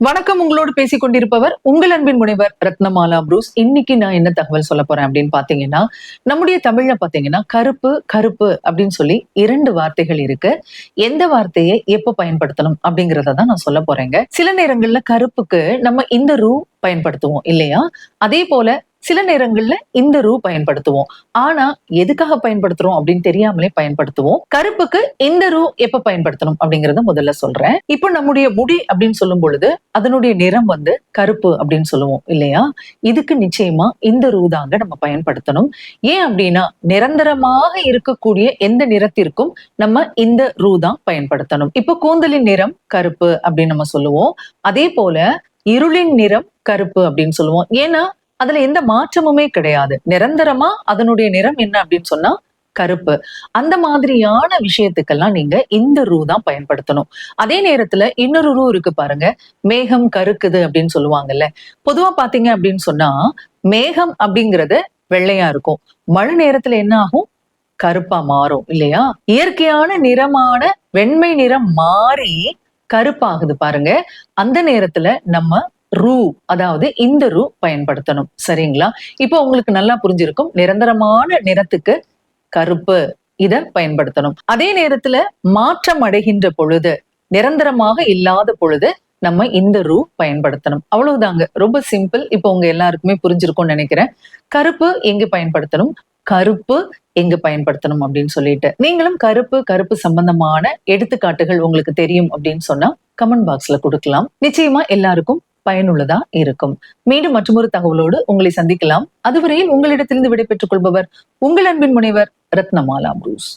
வணக்கம். உங்களோடு பேசிக் கொண்டிருப்பவர் உங்கள் அன்பின் முனைவர் ரத்னமாலா புரூஸ். இன்னைக்கு நான் என்ன தகவல் சொல்ல போறேன் அப்படின்னு பாத்தீங்கன்னா, நம்முடைய தமிழ்ல பாத்தீங்கன்னா கருப்பு கருப்பு அப்படின்னு சொல்லி 2 வார்த்தைகள் இருக்கு. எந்த வார்த்தையை எப்ப பயன்படுத்தணும் அப்படிங்கறத தான் நான் சொல்ல போறேங்க. சில நேரங்கள்ல கருப்புக்கு நம்ம இந்த பயன்படுத்துவோம் இல்லையா? அதே போல சில நேரங்கள்ல இந்த பயன்படுத்துவோம். ஆனா எதுக்காக பயன்படுத்துறோம் அப்படின்னு தெரியாமலே பயன்படுத்துவோம். கருப்புக்கு இந்த எப்ப பயன்படுத்தணும் அப்படிங்கறத முதல்ல சொல்றேன். இப்போ நம்முடைய முடி அப்படின்னு சொல்லும் பொழுது அதனுடைய நிறம் கருப்பு அப்படின்னு சொல்லுவோம் இல்லையா? இதுக்கு நிச்சயமா இந்த தாங்க நம்ம பயன்படுத்தணும். ஏன் அப்படின்னா நிரந்தரமாக இருக்கக்கூடிய எந்த நிறத்திற்கும் நம்ம இந்த தான் பயன்படுத்தணும். இப்போ கூந்தலின் நிறம் கருப்பு அப்படின்னு நம்ம சொல்லுவோம். அதே போல இருளின் நிறம் கருப்பு அப்படின்னு சொல்லுவோம். ஏன்னா அதுல எந்த மாற்றமுமே கிடையாது. நிரந்தரமா அதனுடைய நிறம் என்ன அப்படின்னு சொன்னா கருப்பு. அந்த மாதிரியான விஷயத்துக்கெல்லாம் நீங்க இந்த தான் பயன்படுத்தணும். அதே நேரத்துல இன்னொரு இருக்கு பாருங்க. மேகம் கருக்குது அப்படின்னு சொல்லுவாங்கல்ல. பொதுவா பாத்தீங்க அப்படின்னு சொன்னா மேகம் அப்படிங்கறது வெள்ளையா இருக்கும். மழை நேரத்துல என்ன ஆகும்? கருப்பா மாறும் இல்லையா? இயற்கையான நிறமான வெண்மை நிறம் மாறி கருப்பாகுது பாருங்க. அந்த நேரத்துல நம்ம அதாவது இந்த பயன்படுத்தணும். சரிங்களா? இப்போ உங்களுக்கு நல்லா புரிஞ்சிருக்கும். நிரந்தரமான நிறத்துக்கு கருப்பு இத பயன்படுத்தணும். அதே நேரத்துல மாற்றம் அடைகின்ற பொழுது, நிரந்தரமாக இல்லாத பொழுது நம்ம இந்த பயன்படுத்தணும். அவ்வளவுதாங்க. ரொம்ப சிம்பிள். இப்போ உங்க எல்லாருக்குமே புரிஞ்சிருக்கும்னு நினைக்கிறேன். கருப்பு எங்க பயன்படுத்தணும், கருப்பு எங்க பயன்படுத்தணும் அப்படின்னு சொல்லிட்டு. நீங்களும் கருப்பு சம்பந்தமான எடுத்துக்காட்டுகள் உங்களுக்கு தெரியும் அப்படின்னு சொன்னா கமெண்ட் பாக்ஸ்ல கொடுக்கலாம். நிச்சயமா எல்லாருக்கும் பயனுள்ளதா இருக்கும். மீண்டும் மற்றொரு தகவலோடு உங்களை சந்திக்கலாம். அதுவரையில் உங்களிடத்திலிருந்து விடைபெற்றுக் கொள்பவர் உங்கள் அன்பின் முனைவர் ரத்னமாலா புரூஸ்.